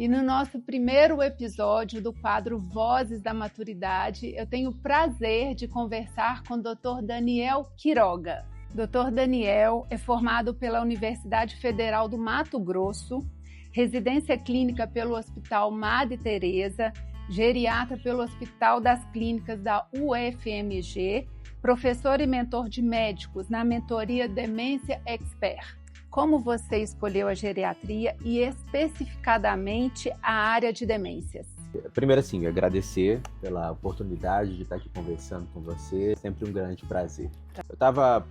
E no nosso primeiro episódio do quadro Vozes da Maturidade, eu tenho o prazer de conversar com o Dr. Daniel Quiroga. Dr. Daniel é formado pela Universidade Federal do Mato Grosso, residência clínica pelo Hospital Madre Teresa, geriatra pelo Hospital das Clínicas da UFMG, professor e mentor de médicos na mentoria Demência Expert. Como você escolheu a geriatria e especificadamente a área de demências? Primeiro, assim, agradecer pela oportunidade de estar aqui conversando com você. Sempre um grande prazer. Eu estava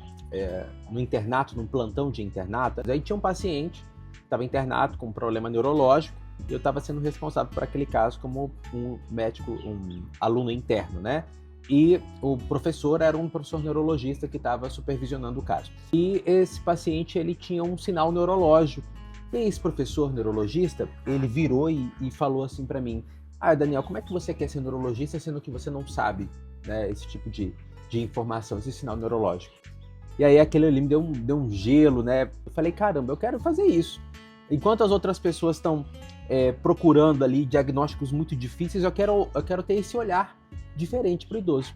no internato, num plantão de internato, aí tinha um paciente que estava internado com um problema neurológico e eu estava sendo responsável por aquele caso como um médico, um aluno interno, né? E o professor era um professor neurologista que estava supervisionando o caso. E esse paciente, ele tinha um sinal neurológico. E esse professor neurologista, ele virou e falou assim para mim: Daniel, como é que você quer ser neurologista sendo que você não sabe, né, esse tipo de informação, esse sinal neurológico? E aí aquele ali me deu um gelo, né? Eu falei, caramba, eu quero fazer isso. Enquanto as outras pessoas estão procurando ali diagnósticos muito difíceis, eu quero ter esse olhar diferente para o idoso.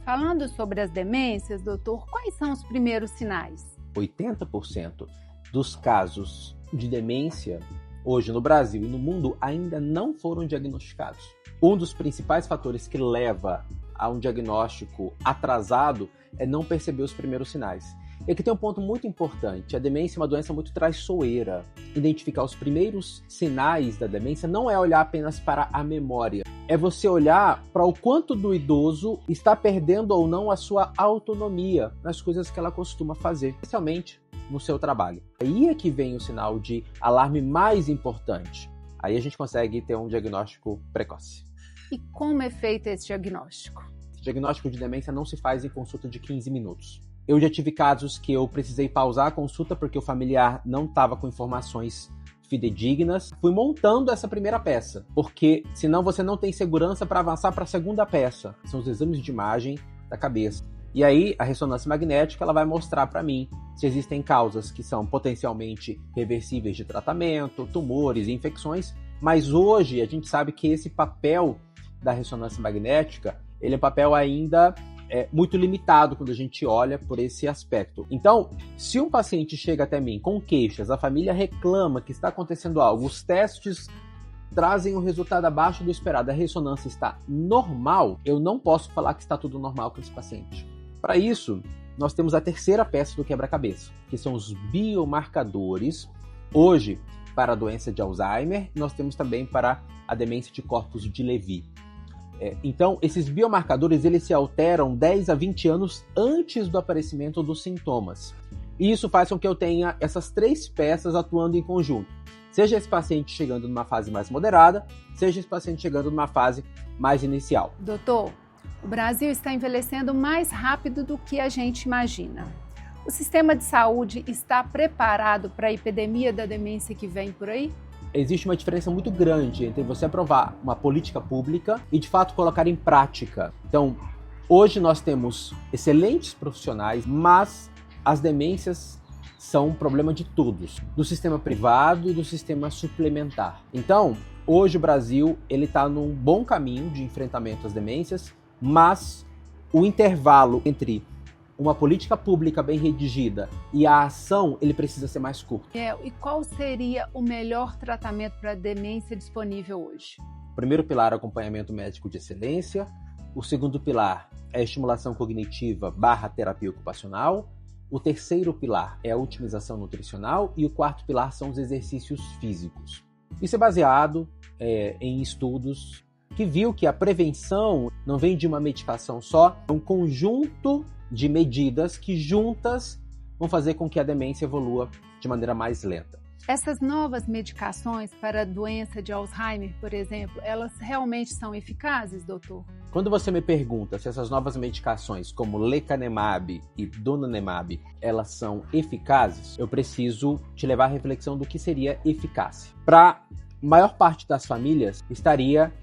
Falando sobre as demências, doutor, quais são os primeiros sinais? 80% dos casos de demência hoje no Brasil e no mundo ainda não foram diagnosticados. Um dos principais fatores que leva a um diagnóstico atrasado é não perceber os primeiros sinais. E aqui tem um ponto muito importante: a demência é uma doença muito traiçoeira. Identificar os primeiros sinais da demência não é olhar apenas para a memória, é você olhar para o quanto do idoso está perdendo ou não a sua autonomia nas coisas que ela costuma fazer, especialmente no seu trabalho. Aí é que vem o sinal de alarme mais importante. Aí a gente consegue ter um diagnóstico precoce. E como é feito esse diagnóstico? O diagnóstico de demência não se faz em consulta de 15 minutos. Eu já tive casos que eu precisei pausar a consulta porque o familiar não estava com informações fidedignas. Fui montando essa primeira peça, porque senão você não tem segurança para avançar para a segunda peça. São os exames de imagem da cabeça. E aí a ressonância magnética ela vai mostrar para mim se existem causas que são potencialmente reversíveis de tratamento, tumores, infecções. Mas hoje a gente sabe que esse papel da ressonância magnética, ele é um papel ainda muito limitado quando a gente olha por esse aspecto. Então, se um paciente chega até mim com queixas, a família reclama que está acontecendo algo, os testes trazem um resultado abaixo do esperado, a ressonância está normal, eu não posso falar que está tudo normal com esse paciente. Para isso, nós temos a terceira peça do quebra-cabeça, que são os biomarcadores. Hoje, para a doença de Alzheimer, nós temos também para a demência de corpus de Levy. Então, esses biomarcadores eles se alteram 10 a 20 anos antes do aparecimento dos sintomas. E isso faz com que eu tenha essas três peças atuando em conjunto. Seja esse paciente chegando numa fase mais moderada, seja esse paciente chegando numa fase mais inicial. Doutor, o Brasil está envelhecendo mais rápido do que a gente imagina. O sistema de saúde está preparado para a epidemia da demência que vem por aí? Existe uma diferença muito grande entre você aprovar uma política pública e, de fato, colocar em prática. Então, hoje nós temos excelentes profissionais, mas as demências são um problema de todos, do sistema privado e do sistema suplementar. Então, hoje o Brasil está num bom caminho de enfrentamento às demências, mas o intervalo entre uma política pública bem redigida e a ação, ele precisa ser mais curto. E qual seria o melhor tratamento para a demência disponível hoje? O primeiro pilar é o acompanhamento médico de excelência. O segundo pilar é a estimulação cognitiva / terapia ocupacional. O terceiro pilar é a otimização nutricional. E o quarto pilar são os exercícios físicos. Isso é baseado em estudos que viu que a prevenção não vem de uma medicação só, é um conjunto de medidas que juntas vão fazer com que a demência evolua de maneira mais lenta. Essas novas medicações para a doença de Alzheimer, por exemplo, elas realmente são eficazes, doutor? Quando você me pergunta se essas novas medicações, como lecanemab e donanemab, elas são eficazes, eu preciso te levar à reflexão do que seria eficácia. Para a maior parte das famílias, estaria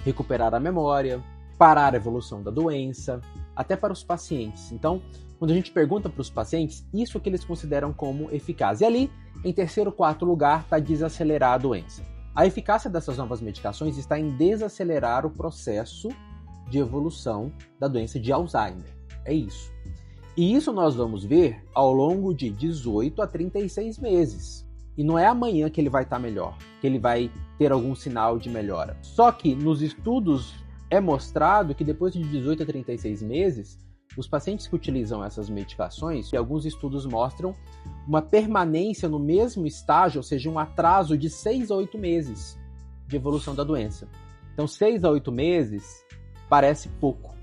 recuperar a memória, parar a evolução da doença, até para os pacientes. Então, quando a gente pergunta para os pacientes, isso é que eles consideram como eficaz. E ali, em terceiro, quarto lugar, está desacelerar a doença. A eficácia dessas novas medicações está em desacelerar o processo de evolução da doença de Alzheimer. É isso. E isso nós vamos ver ao longo de 18 a 36 meses. E não é amanhã que ele vai estar melhor, que ele vai ter algum sinal de melhora. Só que nos estudos é mostrado que depois de 18 a 36 meses, os pacientes que utilizam essas medicações, e alguns estudos mostram uma permanência no mesmo estágio, ou seja, um atraso de 6 a 8 meses de evolução da doença. Então, 6 a 8 meses parece pouco,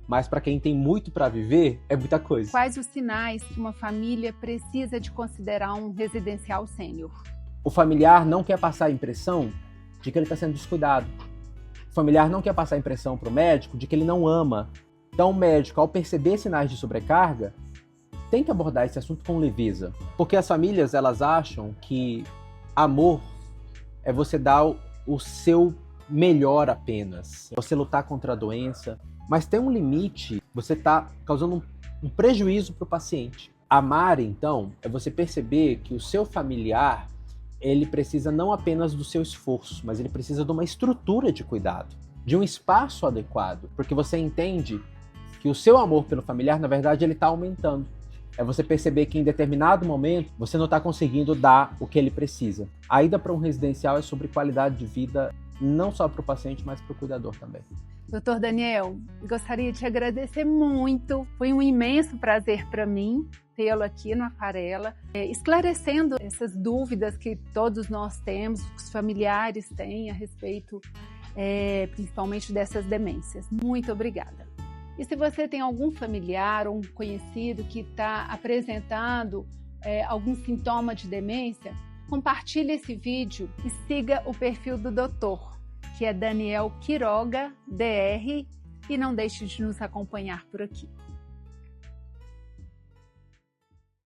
mas para quem tem muito para viver, é muita coisa. Quais os sinais que uma família precisa de considerar um residencial sênior? O familiar não quer passar a impressão de que ele está sendo descuidado. O familiar não quer passar a impressão para o médico de que ele não ama. Então, o médico, ao perceber sinais de sobrecarga, tem que abordar esse assunto com leveza. Porque as famílias, elas acham que amor é você dar o seu melhor apenas. Você lutar contra a doença. Mas tem um limite, você está causando um prejuízo para o paciente. Amar, então, é você perceber que o seu familiar, ele precisa não apenas do seu esforço, mas ele precisa de uma estrutura de cuidado, de um espaço adequado, porque você entende que o seu amor pelo familiar, na verdade, ele está aumentando. É você perceber que em determinado momento você não está conseguindo dar o que ele precisa. A ida para um residencial é sobre qualidade de vida, não só para o paciente, mas para o cuidador também. Doutor Daniel, gostaria de te agradecer muito. Foi um imenso prazer para mim tê-lo aqui no Aquarela, esclarecendo essas dúvidas que todos nós temos, que os familiares têm a respeito, principalmente dessas demências. Muito obrigada. E se você tem algum familiar ou um conhecido que está apresentando algum sintoma de demência, compartilhe esse vídeo e siga o perfil do doutor, que é Daniel Quiroga, DR, e não deixe de nos acompanhar por aqui.